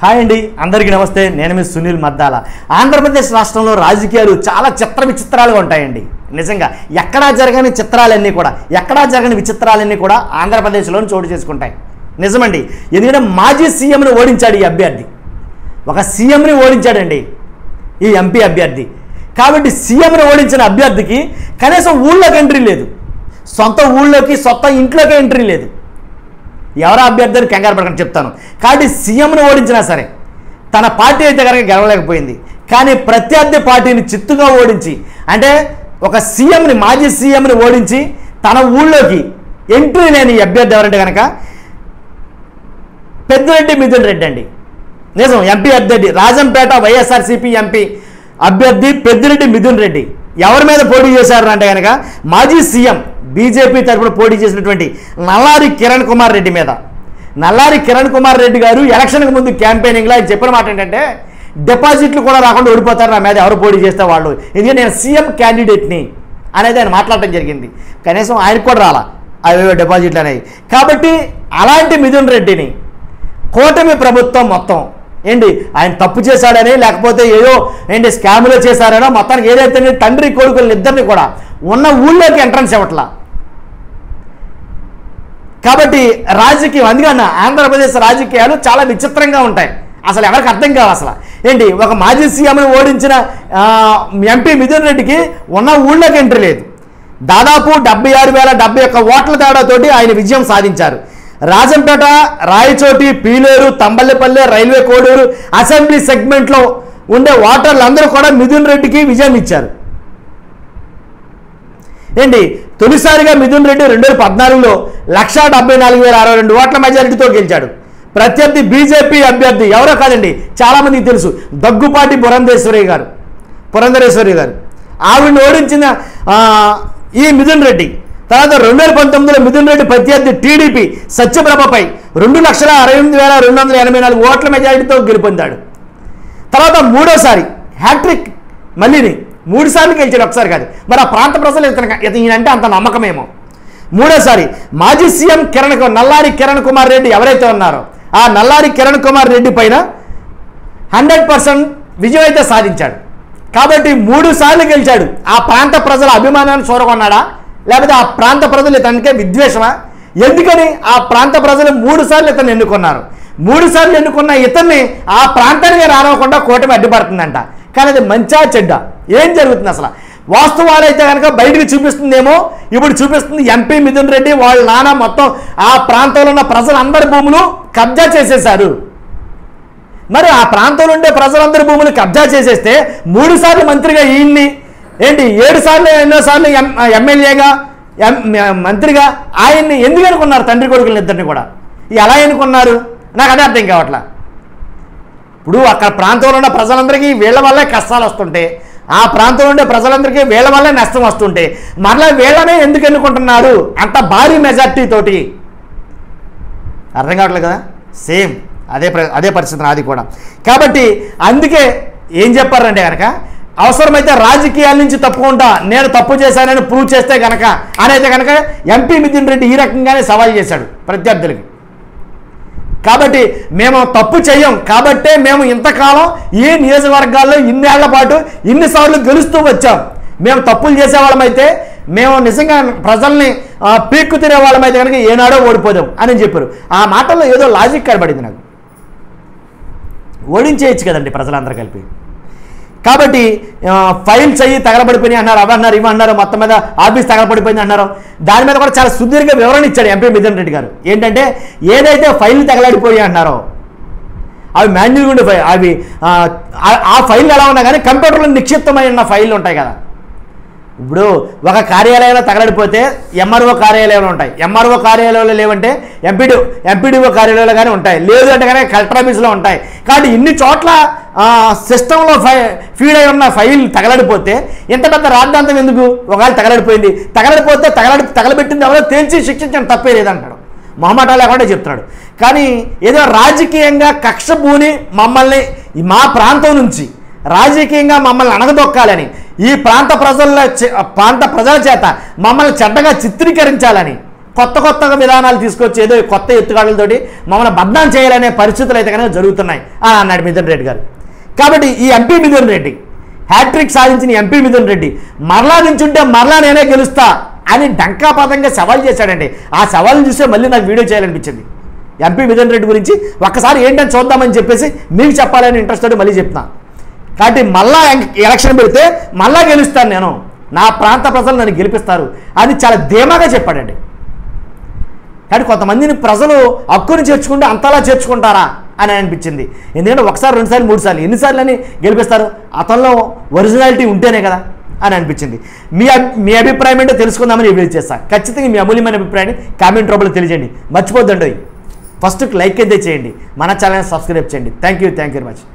Hi అండి, అందరికీ నమస్తే. నేను మీ సునీల్ మద్దాల. ఆంధ్రప్రదేశ్ రాష్ట్రంలో రాజకీయాలు చాలా విచిత్రాలుగా ఉంటాయండి. నిజంగా ఎక్కడా జరగని చిత్రాలన్నీ కూడా, ఎక్కడా జరగని విచిత్రాలన్నీ కూడా ఆంధ్రప్రదేశ్లోని చోటు చేసుకుంటాయి. నిజమండి. ఎందుకంటే మాజీ సీఎంని ఓడించాడు ఈ అభ్యర్థి. ఒక సీఎంని ఓడించాడండి ఈ ఎంపీ అభ్యర్థి. కాబట్టి సీఎంని ఓడించిన అభ్యర్థికి కనీసం ఊళ్ళోకి ఎంట్రీ లేదు, సొంత ఊళ్ళోకి సొంత ఇంట్లోకి ఎంట్రీ లేదు. ఎవరా అభ్యర్థిని కంగారు పడకుండా చెప్తాను. కాబట్టి సీఎంను ఓడించినా సరే తన పార్టీ అయితే కనుక గెలవలేకపోయింది. కానీ ప్రత్యర్థి పార్టీని చిత్తుగా ఓడించి, అంటే ఒక సీఎంని, మాజీ సీఎంని ఓడించి తన ఊళ్ళోకి ఎంట్రీ లేని అభ్యర్థి ఎవరంటే కనుక పెద్దిరెడ్డి మిథున్ రెడ్డి అండి. నిజం, ఎంపీ అభ్యర్థి రాజంపేట వైఎస్ఆర్సీపీ ఎంపీ అభ్యర్థి పెద్దిరెడ్డి మిథున్ రెడ్డి ఎవరి మీద పోటీ చేశారు అంటే కనుక మాజీ సీఎం బీజేపీ తరఫున పోటీ చేసినటువంటి నల్లారి కిరణ్ కుమార్ రెడ్డి మీద. నల్లారి కిరణ్ కుమార్ రెడ్డి గారు ఎలక్షన్కి ముందు క్యాంపెయినింగ్లో ఆయన చెప్పిన మాట ఏంటంటే, డిపాజిట్లు కూడా రాకుండా ఓడిపోతారు నా మీద ఎవరు పోటీ చేస్తే వాళ్ళు, ఎందుకంటే నేను సీఎం క్యాండిడేట్ని అనేది ఆయన మాట్లాడటం జరిగింది. కనీసం ఆయనకు కూడా రాలా అవి డిపాజిట్లు అనేవి. కాబట్టి అలాంటి మిథున్ రెడ్డిని కూటమి ప్రభుత్వం మొత్తం ఏంటి ఆయన తప్పు చేశాడని, లేకపోతే ఏదో ఏంటి స్కాములో చేశారనో, మొత్తానికి ఏదైతే తండ్రి కొడుకులు ఇద్దరిని కూడా ఉన్న ఊళ్ళోకి ఎంట్రన్స్ ఇవ్వట్లా. కాబట్టి రాజకీయం, అందుకన్న ఆంధ్రప్రదేశ్ రాజకీయాలు చాలా విచిత్రంగా ఉంటాయి. అసలు ఎవరికి అర్థం కావు. అసలు ఏంటి ఒక మాజీ సీఎంని ఓడించిన ఎంపీ మిథున్ రెడ్డికి ఉన్న ఊళ్ళోకి ఎంట్రీ లేదు. దాదాపు 76,071 ఓట్ల తేడాతోటి ఆయన విజయం సాధించారు. రాజంపేట, రాయచోటి, పీలేరు, తంబల్లిపల్లె, రైల్వే కోడూరు అసెంబ్లీ సెగ్మెంట్లో ఉండే ఓటర్లందరూ కూడా మిథున్ రెడ్డికి విజయం ఇచ్చారు. ఏంటి తొలిసారిగా మిథున్ రెడ్డి 2014లో 1,74,062 ఓట్ల మెజారిటీతో గెలిచాడు. ప్రత్యర్థి బీజేపీ అభ్యర్థి ఎవరో కాదండి, చాలామందికి తెలుసు, దగ్గుపాటి పురంధరేశ్వరి గారు. ఆవిడని ఓడించిన ఈ మిథున్ రెడ్డి తర్వాత 2019లో మిథున్ రెడ్డి ప్రత్యర్థి టీడీపీ సత్యప్రభపై 2,68,284 ఓట్ల మెజారిటీతో గెలుపొందాడు. తర్వాత మూడోసారి హ్యాట్రిక్, మళ్ళీని 3 సార్లు గెలిచాడు, ఒకసారి కాదు. మరి ఆ ప్రాంత ప్రజలు ఈయనంటే అంత నమ్మకమేమో. మూడోసారి మాజీ సీఎం నల్లారి కిరణ్ కుమార్ రెడ్డి ఎవరైతే ఉన్నారో ఆ నల్లారి కిరణ్ కుమార్ రెడ్డి పైన 100% విజయం అయితే సాధించాడు. కాబట్టి 3 సార్లు గెలిచాడు. ఆ ప్రాంత ప్రజల అభిమానాన్ని చూరగొన్నాడా, లేకపోతే ఆ ప్రాంత ప్రజలు ఇతనికే విద్వేషమా? ఎందుకని ఆ ప్రాంత ప్రజలు 3 సార్లు ఇతన్ని ఎన్నుకున్నారు. 3 సార్లు ఎన్నుకున్న ఇతన్ని ఆ ప్రాంతానికి రానివ్వకుండా కూటమి అడ్డుపడుతుందంట. కానీ అది మంచా చెడ్డ, ఏం జరుగుతుంది అసలు? వాస్తవాలైతే కనుక బయటికి చూపిస్తుందేమో. ఇప్పుడు చూపిస్తుంది ఎంపీ మిథున్ రెడ్డి వాళ్ళ నాన్న మొత్తం ఆ ప్రాంతంలో ఉన్న ప్రజలందరి భూములు కబ్జా చేసేశారు. మరి ఆ ప్రాంతంలో ఉండే ప్రజలందరి భూములు కబ్జా చేసేస్తే 3 సార్లు మంత్రిగా ఈయన్ని, ఏంటి 7 సార్లు ఎన్నోసార్లు ఎమ్మెల్యేగా మంత్రిగా ఆయన్ని ఎందుకు అనుకున్నారు? తండ్రి కొడుకులను ఇద్దరిని కూడా ఎలా ఎన్నుకున్నారు? నాకు అదే అర్థం కావట్లా. ఇప్పుడు అక్కడ ప్రాంతంలో ఉన్న ప్రజలందరికీ వీళ్ళ వల్లే కష్టాలు వస్తుంటే, ఆ ప్రాంతంలో ఉండే ప్రజలందరికీ వీళ్ళ వల్లే నష్టం వస్తుంటే, మరలా వీళ్ళనే ఎందుకు ఎన్నుకుంటున్నారు అంత భారీ మెజార్టీ తోటి? అర్థం కావట్లేదు కదా. సేమ్ అదే పరిస్థితి నాది కూడా. కాబట్టి అందుకే ఏం చెప్పారంటే కనుక, అవసరమైతే రాజకీయాల నుంచి తప్పుకుంటా, నేను తప్పు చేశానని ప్రూవ్ చేస్తే కనుక అనేది కనుక ఎంపీ మిథున్ రెడ్డి ఈ రకంగానే సవాల్ చేశాడు ప్రత్యర్థులకి. కాబట్టి మేము తప్పు చెయ్యం, కాబట్టే మేము ఇంతకాలం ఈ నియోజకవర్గాల్లో ఇన్నేళ్ల పాటు ఇన్నిసార్లు గెలుస్తూ వచ్చాం. మేము తప్పులు చేసేవాళ్ళమైతే, మేము నిజంగా ప్రజల్ని పీక్కు తినే వాళ్ళమైతే కనుక ఏనాడో ఓడిపోదాం అని చెప్పారు. ఆ మాటల్లో ఏదో లాజిక్ కనబడింది నాకు. ఓడించేయచ్చు కదండి ప్రజలందరూ కలిపి. కాబట్టి ఫైల్స్ అయ్యి తగలబడిపోయినాయి అన్నారు, అవన్నారు ఇవన్నారు, మొత్తం మీద ఆఫీస్ తగలబడిపోయింది అన్నారు. దాని మీద కూడా చాలా సుదీర్ఘ వివరణ ఇచ్చాడు ఎంపీ మిథున్ రెడ్డి గారు. ఏంటంటే ఏదైతే ఫైల్ తగలడిపోయి అన్నారో అవి మాన్యువల్గా ఉండే ఫైల్, అవి ఆ ఫైల్ ఎలా ఉన్నా కానీ కంప్యూటర్లో నిక్షిప్తమై ఉన్న ఫైళ్ళు ఉంటాయి కదా. ఇప్పుడు ఒక కార్యాలయంలో తగలడిపోతే ఎంఆర్ఓ కార్యాలయంలో ఉంటాయి, ఎంఆర్ఓ కార్యాలయంలో లేవంటే ఎంపీడీఓ కార్యాలయంలో కానీ ఉంటాయి, లేదు అంటే కానీ కలెక్టర్ ఆఫీస్లో ఉంటాయి. కాబట్టి ఇన్ని చోట్ల సిస్టంలో ఫీడ్ అయి ఉన్న ఫైల్ తగలడిపోతే ఇంత పెద్ద రాద్ధాంతం ఎందుకు? ఒకవేళ తగలడిపోతే తగలబెట్టింది ఎవరో తేల్చి శిక్షించడం తప్పే లేదంటాడు, మొహమాట లేకుండా చెప్తున్నాడు. కానీ ఏదో రాజకీయంగా కక్ష పూని మమ్మల్ని మా ప్రాంతం నుంచి రాజకీయంగా మమ్మల్ని అణగదొక్కాలని, ఈ ప్రాంత ప్రజల చేత మమ్మల్ని చెడ్డగా చిత్రీకరించాలని కొత్తగా విధానాలు తీసుకొచ్చి ఏదో కొత్త ఎత్తుగాడులతోటి మమ్మల్ని బద్నాం చేయాలనే పరిస్థితులు అయితే కనుక జరుగుతున్నాయి అని అన్నాడు మిథున్ రెడ్డి గారు. కాబట్టి ఈ ఎంపీ మిథున్ రెడ్డి, హ్యాట్రిక్ సాధించిన ఎంపీ మిథున్ రెడ్డి మరలా నించుంటే మరలా నేనే గెలుస్తా అని డంకాపదంగా సవాల్ చేశాడండి. ఆ సవాల్ చూస్తే మళ్ళీ నాకు వీడియో చేయాలనిపించింది. ఎంపీ మిథున్ రెడ్డి గురించి ఒక్కసారి ఏంటని చూద్దామని చెప్పేసి మీకు చెప్పాలని ఇంట్రెస్ట్ తోటి మళ్ళీ చెప్తున్నా. కాబట్టి మళ్ళా ఎలక్షన్ పెడితే మళ్ళా గెలుస్తాను నేను, నా ప్రాంత ప్రజలు నన్ను గెలిపిస్తారు అని చాలా ధీమాగా చెప్పాడండి. కానీ కొంతమందిని ప్రజలు హక్కుని చేర్చుకుంటే అంతలా చేర్చుకుంటారా అని అనిపించింది. ఎందుకంటే ఒకసారి, రెండుసార్లు, మూడుసార్లు ఎన్నిసార్లు అని గెలిపిస్తారు? అతనిలో ఒరిజినాలిటీ ఉంటేనే కదా అని అనిపించింది. మీ అభిప్రాయం ఏంటో తెలుసుకుందామని వీడియో చేస్తాను. ఖచ్చితంగా మీ అమూల్యమైన అభిప్రాయాన్ని కామెంట్ రూపంలో తెలియజేయండి. మర్చిపోద్దండి, ఫస్ట్ లైక్ అయితే చేయండి, మన ఛానల్ని సబ్స్క్రైబ్ చేయండి. Thank you very much.